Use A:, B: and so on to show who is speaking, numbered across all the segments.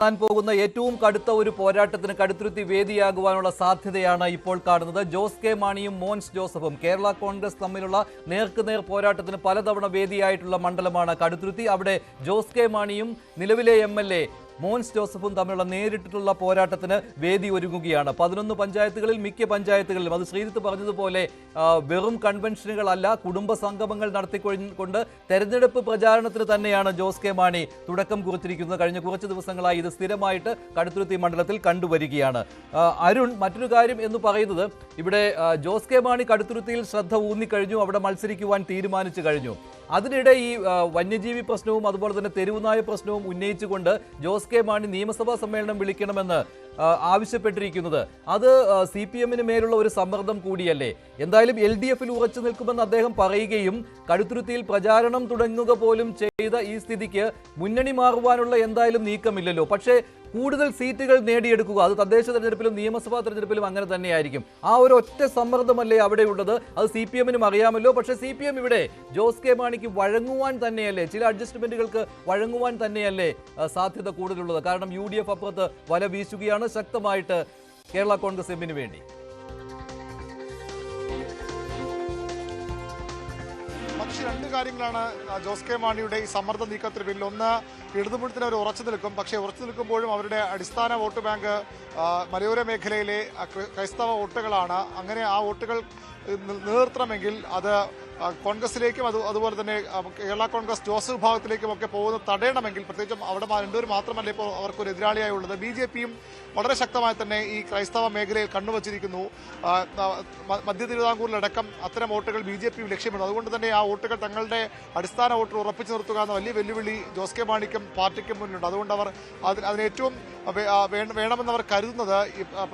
A: പോകുന്ന ഏറ്റവും കടുത്ത ഒരു പോരാട്ടത്തിന് കടുത്തുരുത്തി വേദിയാകുവാനുള്ള സാധ്യതയാണ് ഇപ്പോൾ കാണുന്നത്. ജോസ് കെ മാണിയും മോൻസ് ജോസഫും കേരള കോൺഗ്രസ് തമ്മിലുള്ള നേർക്കുനേർ പോരാട്ടത്തിന് പലതവണ വേദിയായിട്ടുള്ള മണ്ഡലമാണ് കടുത്തുരുത്തി. അവിടെ ജോസ് കെ മാണിയും നിലവിലെ MLA മോൻസ് ജോസഫും തമ്മിലുള്ള നേരിട്ടുള്ള പോരാട്ടത്തിന് വേദി ഒരുങ്ങുകയാണ്. 11 പഞ്ചായത്തുകളിൽ മിക്ക പഞ്ചായത്തുകളിലും, അത് ശ്രീജിത്ത് പറഞ്ഞതുപോലെ വെറും കൺവെൻഷനുകളല്ല, കുടുംബ സംഗമങ്ങൾ നടത്തിക്കൊണ്ട് തെരഞ്ഞെടുപ്പ് പ്രചാരണത്തിന് തന്നെയാണ് ജോസ് കെ മാണി തുടക്കം കുറിച്ചിരിക്കുന്നത്. കഴിഞ്ഞ കുറച്ച് ദിവസങ്ങളായി ഇത് സ്ഥിരമായിട്ട് കടുത്തുരുത്തി മണ്ഡലത്തിൽ കണ്ടുവരികയാണ്. അരുൺ, മറ്റൊരു കാര്യം എന്ന് പറയുന്നത്, ഇവിടെ ജോസ് കെ മാണി കടുത്തുരുത്തിയിൽ ശ്രദ്ധ ഊന്നിക്കഴിഞ്ഞു, അവിടെ മത്സരിക്കുവാൻ തീരുമാനിച്ചു കഴിഞ്ഞു. അതിനിടെ ഈ വന്യജീവി പ്രശ്നവും അതുപോലെ തന്നെ തെരുവുനായ പ്രശ്നവും ഉന്നയിച്ചുകൊണ്ട് ജോസ് കെ മാണി നിയമസഭാ സമ്മേളനം വിളിക്കണമെന്ന് ആവശ്യപ്പെട്ടിരിക്കുന്നത് അത് CPM-ന് മേലുള്ള ഒരു സമ്മർദ്ദം കൂടിയല്ലേ? എന്തായാലും LDF-ൽ ഉറച്ചു നിൽക്കുമെന്ന് അദ്ദേഹം പറയുകയും കടുത്തുരുത്തിയിൽ പ്രചാരണം തുടങ്ങുക പോലും ചെയ്ത ഈ സ്ഥിതിക്ക് മുന്നണി മാറുവാനുള്ള എന്തായാലും നീക്കമില്ലല്ലോ. പക്ഷേ കൂടുതൽ സീറ്റുകൾ നേടിയെടുക്കുക, അത് തദ്ദേശ തെരഞ്ഞെടുപ്പിലും നിയമസഭാ തെരഞ്ഞെടുപ്പിലും അങ്ങനെ തന്നെയായിരിക്കും. ആ ഒരു ഒറ്റ സമ്മർദ്ദമല്ലേ അവിടെയുള്ളത്? അത് CPM-നും അറിയാമല്ലോ. പക്ഷേ CPM ഇവിടെ ജോസ് കെ മാണിക്ക് വഴങ്ങുവാൻ തന്നെയല്ലേ, ചില അഡ്ജസ്റ്റ്മെന്റുകൾക്ക് വഴങ്ങുവാൻ തന്നെയല്ലേ സാധ്യത കൂടുതലുള്ളത്? കാരണം UDF അപ്പുറത്ത് വല വീശുകയാണ് ശക്തമായിട്ട് കേരള കോൺഗ്രസ് എമ്മിന് വേണ്ടി.
B: പക്ഷേ രണ്ട് കാര്യങ്ങളാണ് ജോസ് കെ മാണിയുടെ ഈ സമ്മർദ്ദ നീക്കത്തിന് പിന്നിൽ. ഒന്ന്, ഇടതുമുന്നത്തിന് അവർ ഉറച്ചു നിൽക്കും. പക്ഷേ ഉറച്ചു നിൽക്കുമ്പോഴും അവരുടെ അടിസ്ഥാന വോട്ട് ബാങ്ക് മലയോര മേഖലയിലെ ക്രൈസ്തവ വോട്ടുകളാണ്. അങ്ങനെ ആ വോട്ടുകൾ നിലനിർത്തണമെങ്കിൽ അത് കോൺഗ്രസിലേക്കും അതുപോലെ തന്നെ കേരള കോൺഗ്രസ് ജോസ് വിഭാഗത്തിലേക്കും ഒക്കെ പോകുന്നത് തടയണമെങ്കിൽ, പ്രത്യേകിച്ചും അവിടെ രണ്ടുപേരും മാത്രമല്ല ഇപ്പോൾ അവർക്കൊരു എതിരാളിയായി ഉള്ളത്, BJP-യും വളരെ ശക്തമായി തന്നെ ഈ ക്രൈസ്തവ മേഖലയിൽ കണ്ണുവച്ചിരിക്കുന്നു. മധ്യ തിരുവിതാംകൂറിലടക്കം അത്തരം വോട്ടുകൾ BJP-യും ലക്ഷ്യമിടുന്നു. അതുകൊണ്ട് തന്നെ ആ വോട്ടുകൾ തങ്ങളുടെ അടിസ്ഥാന വോട്ടുകൾ ഉറപ്പിച്ചു നിർത്തുക എന്ന വലിയ വെല്ലുവിളി ജോസ് കെ മാണിക്കും പാർട്ടിക്കും മുന്നിലുണ്ട്. അതുകൊണ്ട് അവർ അതിനേറ്റവും വേണമെന്ന് അവർ കരുതുന്നത്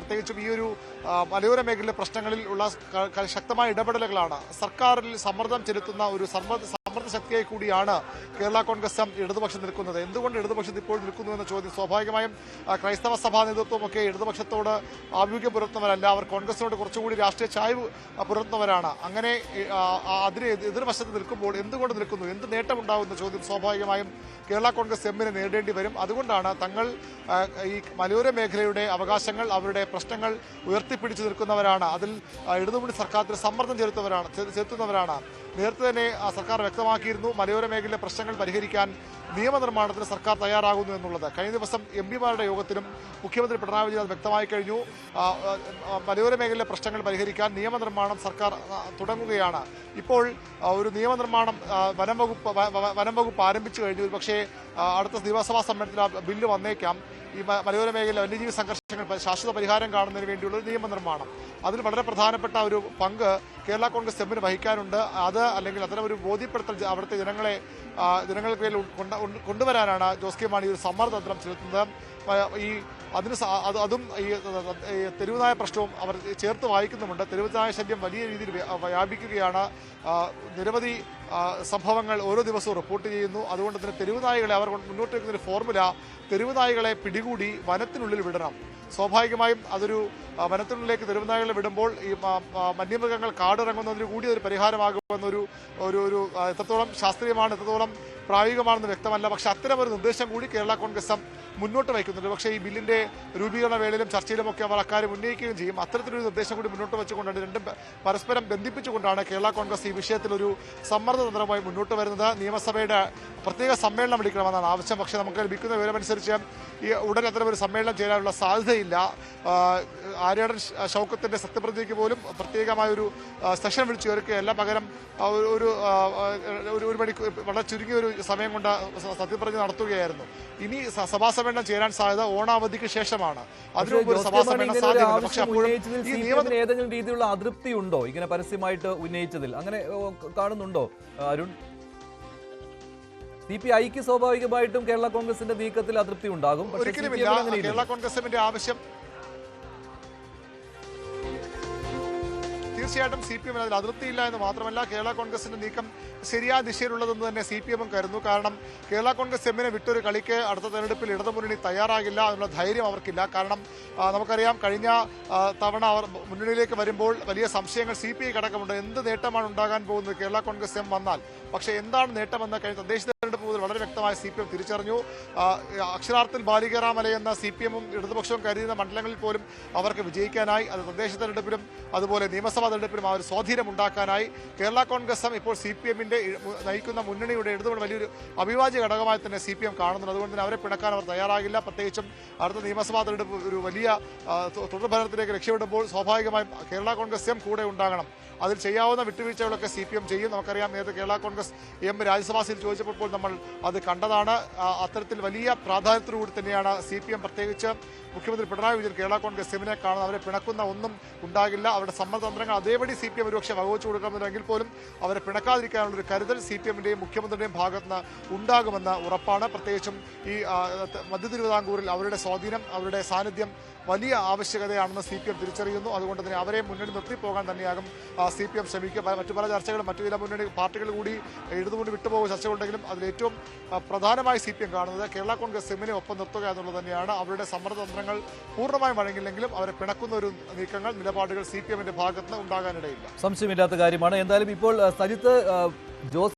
B: പ്രത്യേകിച്ചും ഈ ഒരു മലയോര മേഖലയിലെ പ്രശ്നങ്ങളിൽ ഉള്ള ശക്തമായ ഇടപെടലുകളാണ്. സർക്കാരിൽ സമ്മർദ്ദം ചെലുത്തുന്ന ഒരു സമ്മർദ്ദ ശക്തിയായി കൂടിയാണ് കേരള കോൺഗ്രസ് ഇടതുപക്ഷം നിൽക്കുന്നത്. എന്തുകൊണ്ട് ഇടതുപക്ഷത്ത് ഇപ്പോൾ നിൽക്കുന്നു എന്ന ചോദ്യം സ്വാഭാവികമായും ക്രൈസ്തവ സഭാ നേതൃത്വമൊക്കെ ഇടതുപക്ഷത്തോട് ആഭിമുഖ്യം പുലർത്തുന്നവരല്ല, അവർ കോൺഗ്രസിനോട് കുറച്ചുകൂടി രാഷ്ട്രീയ ചായ്വ് പുലർത്തുന്നവരാണ്. അങ്ങനെ അതിന് എതിർവശത്ത് നിൽക്കുമ്പോൾ എന്തുകൊണ്ട് നിൽക്കുന്നു, എന്ത് നേട്ടമുണ്ടാകുന്ന ചോദ്യം സ്വാഭാവികമായും കേരള കോൺഗ്രസ് എമ്മിനെ നേരിടേണ്ടി വരും. അതുകൊണ്ടാണ് തങ്ങൾ ഈ മലയോര മേഖലയുടെ അവകാശങ്ങൾ, അവരുടെ പ്രശ്നങ്ങൾ ഉയർത്തിപ്പിടിച്ചു നിൽക്കുന്നവരാണ്, അതിൽ ഇടതുമുന്നണി സർക്കാരിന് സമ്മർദ്ദം ചെലുത്തുന്നവരാണ്. നേരത്തെ തന്നെ സർക്കാർ വ്യക്തമാക്കിയിരുന്നു മലയോര മേഖലയിലെ പ്രശ്നങ്ങൾ പരിഹരിക്കാൻ നിയമനിർമ്മാണത്തിന് സർക്കാർ തയ്യാറാകുന്നു എന്നുള്ളത്. കഴിഞ്ഞ ദിവസം MP-മാരുടെ യോഗത്തിലും മുഖ്യമന്ത്രി പിണറായി വിജയൻ അത് വ്യക്തമായി കഴിഞ്ഞു. മലയോര മേഖലയിലെ പ്രശ്നങ്ങൾ പരിഹരിക്കാൻ നിയമനിർമ്മാണം സർക്കാർ തുടങ്ങുകയാണ്. ഇപ്പോൾ ഒരു നിയമനിർമ്മാണം വനം വകുപ്പ് ആരംഭിച്ചു കഴിഞ്ഞു. പക്ഷേ അടുത്ത നിയമസഭാ സമ്മേളനത്തിൽ ആ ബില്ല് വന്നേക്കാം. ഈ മലയോര മേഖലയിലെ വന്യജീവി സംഘർഷങ്ങൾ ശാശ്വത പരിഹാരം കാണുന്നതിന് വേണ്ടിയുള്ള ഒരു നിയമനിർമ്മാണം, അതിൽ വളരെ പ്രധാനപ്പെട്ട ഒരു പങ്ക് കേരള കോൺഗ്രസ് എമ്മിന് വഹിക്കാനുണ്ട്. അത് അല്ലെങ്കിൽ അത്തരം ഒരു ബോധ്യപ്പെടുത്തൽ അവിടുത്തെ ജനങ്ങൾക്ക് മേൽ കൊണ്ടുവരാനാണ് ജോസ് കെ മാണി ഒരു സമ്മർദ്ദതന്ത്രം ചെലുത്തുന്നത്. ഈ അതും ഈ തെരുവുനായ പ്രശ്നവും അവർ ചേർത്ത് വായിക്കുന്നുമുണ്ട്. തെരുവുനായ ശല്യം വലിയ രീതിയിൽ വ്യാപിക്കുകയാണ്. നിരവധി സംഭവങ്ങൾ ഓരോ ദിവസവും റിപ്പോർട്ട് ചെയ്യുന്നു. അതുകൊണ്ട് തന്നെ തെരുവുനായകളെ അവർ മുന്നോട്ട് വയ്ക്കുന്ന ഒരു ഫോർമുല, തെരുവുനായകളെ പിടികൂടി വനത്തിനുള്ളിൽ വിടണം. സ്വാഭാവികമായും അതൊരു വനത്തിനുള്ളിലേക്ക് തെരുവുനായകളെ വിടുമ്പോൾ ഈ വന്യമൃഗങ്ങൾ കാടിറങ്ങുന്നതിന് കൂടി ഒരു പരിഹാരമാകുമെന്നൊരു എത്രത്തോളം ശാസ്ത്രീയമാണ്, എത്രത്തോളം പ്രായോഗികമാണെന്ന് വ്യക്തമല്ല. പക്ഷേ അത്തരം ഒരു നിർദ്ദേശം കൂടി കേരള കോൺഗ്രസ് മുന്നോട്ട് വയ്ക്കുന്നുണ്ട്. പക്ഷേ ഈ ബില്ലിൻ്റെ രൂപീകരണ വേളയിലും ചർച്ചയിലുമൊക്കെ അവർ അക്കാര്യം ഉന്നയിക്കുകയും ചെയ്യും. അത്തരത്തിലൊരു നിർദ്ദേശം കൂടി മുന്നോട്ട് വെച്ചുകൊണ്ടാണ്, രണ്ടും പരസ്പരം ബന്ധിപ്പിച്ചുകൊണ്ടാണ് കേരള കോൺഗ്രസ് ഈ വിഷയത്തിലൊരു സമ്മർദ്ദതന്ത്രമായി മുന്നോട്ട് വരുന്നത്. നിയമസഭയുടെ പ്രത്യേക സമ്മേളനം വിളിക്കണമെന്നാണ് ആവശ്യം. പക്ഷേ നമുക്ക് ലഭിക്കുന്ന വിവരമനുസരിച്ച് ഈ ഉടൻ അത്തരം ഒരു സമ്മേളനം ചേരാനുള്ള സാധ്യതയില്ല. ആര്യാടൻ ഷൗക്കത്തിൻ്റെ സത്യപ്രതിജ്ഞയ്ക്ക് പോലും പ്രത്യേകമായൊരു സെഷൻ വിളിച്ചു ചേർക്കുകയല്ല, പകരം ഒരു മണിക്കൂർ വളരെ ചുരുങ്ങിയൊരു സമയം കൊണ്ട് സത്യപ്രതിജ്ഞ നടത്തുകയായിരുന്നു. ഇനി സഭാ സമ്മേളനം ചേരാൻ സാധ്യത ഓണാവധിക്ക് ശേഷമാണ്. അതിനുമുമ്പ് ഒരു സഭാ സമ്മേളനം സാധ്യതയുണ്ട്. പക്ഷേ
A: ഏതെങ്കിലും രീതിയിലുള്ള അതൃപ്തി ഉണ്ടോ ഇങ്ങനെ പരസ്യമായിട്ട് ഉന്നയിച്ചതിൽ? അങ്ങനെ കാണുന്നുണ്ടോ അരുൺ? CPIക്ക് സ്വാഭാവികമായിട്ടും കേരള കോൺഗ്രസിന്റെ നീക്കത്തിൽ അതൃപ്തി ഉണ്ടാകും.
B: ഒരിക്കലുമില്ല. കേരള കോൺഗ്രസിന്റെ ആവശ്യം തീർച്ചയായിട്ടും CPM അതിൽ അതൃപ്തിയില്ല എന്ന് മാത്രമല്ല, കേരള കോൺഗ്രസിന്റെ നീക്കം ശരിയായ ദിശയിലുള്ളതെന്ന് തന്നെ CPM കരുതുന്നു. കാരണം കേരള കോൺഗ്രസ് എമ്മിനെ വിട്ടൊരു കളിക്ക് അടുത്ത തെരഞ്ഞെടുപ്പിൽ ഇടതുമുന്നണി തയ്യാറാകില്ല എന്നുള്ള ധൈര്യം അവർക്കില്ല. കാരണം നമുക്കറിയാം കഴിഞ്ഞ തവണ അവർ മുന്നണിയിലേക്ക് വരുമ്പോൾ വലിയ സംശയങ്ങൾ CPI അടക്കമുണ്ട്. എന്ത് നേട്ടമാണ് ഉണ്ടാകാൻ പോകുന്നത് കേരള കോൺഗ്രസ് എം വന്നാൽ? പക്ഷേ എന്താണ് നേട്ടമെന്ന് കഴിഞ്ഞ തദ്ദേശ തെരഞ്ഞെടുപ്പ് മുതൽ വളരെ വ്യക്തമായി CPM തിരിച്ചറിഞ്ഞു. അക്ഷരാർത്ഥത്തിൽ ബാലികേറാമല എന്ന CPM-ഉം ഇടതുപക്ഷവും കരുതുന്ന മണ്ഡലങ്ങളിൽ പോലും അവർക്ക് വിജയിക്കാനായി. അത് തദ്ദേശ തെരഞ്ഞെടുപ്പിലും അതുപോലെ നിയമസഭാ തെരഞ്ഞെടുപ്പിലും ആ ഒരു സ്വാധീനം ഉണ്ടാക്കാനായി. കേരള കോൺഗ്രസും ഇപ്പോൾ CPM-ന്റെ നയിക്കുന്ന മുന്നണിയുടെ ഇടതുമുന്നണി വലിയൊരു അവിഭാജ്യ ഘടകമായി തന്നെ CPM കാണുന്നുണ്ട്. അതുകൊണ്ട് തന്നെ അവരെ പിണക്കാൻ അവർ തയ്യാറാകില്ല. പ്രത്യേകിച്ചും അടുത്ത നിയമസഭാ തെരഞ്ഞെടുപ്പ് ഒരു വലിയ തുടർഭരണത്തിലേക്ക് ലക്ഷ്യമിടുമ്പോൾ സ്വാഭാവികമായും കേരള കോൺഗ്രസും കൂടെ ഉണ്ടാകണം. അതിൽ ചെയ്യാവുന്ന വിട്ടുവീഴ്ചകളൊക്കെ CPM ചെയ്യും. നമുക്കറിയാം, നേരത്തെ കേരള കോൺഗ്രസ് എം രാജ്യസഭാ സീറ്റ് ചോദിച്ചപ്പോൾ നമ്മൾ അത് കണ്ടതാണ്. അത്തരത്തിൽ വലിയ പ്രാധാന്യത്തോടുകൂടി തന്നെയാണ് CPM, പ്രത്യേകിച്ച് മുഖ്യമന്ത്രി പിണറായി വിജയൻ കേരള കോൺഗ്രസ് എമ്മിനെ കാണുന്നത്. അവരെ പിണക്കുന്ന ഒന്നും ഉണ്ടാകില്ല. അവരുടെ സമ്മർദ്ദതന്ത്രങ്ങൾ അതേപടി CPM ഒരുപക്ഷെ വകവച്ചു കൊടുക്കണമെങ്കിൽ പോലും അവരെ പിണക്കാതിരിക്കാനുള്ളൊരു കരുതൽ CPM-ന്റെയും മുഖ്യമന്ത്രിയുടെയും ഭാഗത്ത് നിന്ന് ഉണ്ടാകുമെന്ന് ഉറപ്പാണ്. പ്രത്യേകിച്ചും ഈ മധ്യ തിരുവിതാംകൂറിൽ അവരുടെ സ്വാധീനം, അവരുടെ സാന്നിധ്യം വലിയ ആവശ്യകതയാണെന്ന് CPM തിരിച്ചറിയുന്നു. അതുകൊണ്ട് തന്നെ അവരെ മുന്നണി നിർത്തിപ്പോകാൻ തന്നെയാകും CPM ശ്രമിക്കുക. മറ്റു പല ചർച്ചകളും മറ്റു ചില മുന്നണി പാർട്ടികൾ കൂടി ഇടതുമുന്നണി വിട്ടുപോകുന്ന ചർച്ചകളുണ്ടെങ്കിലും അതിലേറ്റവും പ്രധാനമായി CPM കാണുന്നത് കേരള കോൺഗ്രസ് എമ്മിനെ ഒപ്പം നിർത്തുക എന്നുള്ളത് തന്നെയാണ്. അവരുടെ സമ്മർദ്ദതന്ത്രങ്ങൾ പൂർണ്ണമായും വഴങ്ങിയില്ലെങ്കിലും അവരെ പിണക്കുന്ന ഒരു നീക്കങ്ങൾ, നിലപാടുകൾ CPM-ന്റെ ഭാഗത്ത് നിന്ന് ഉണ്ടാകാനിടയില്ല.
A: സംശയമില്ലാത്ത കാര്യമാണ്. എന്തായാലും ഇപ്പോൾ സജിത്ത്, ജോസ്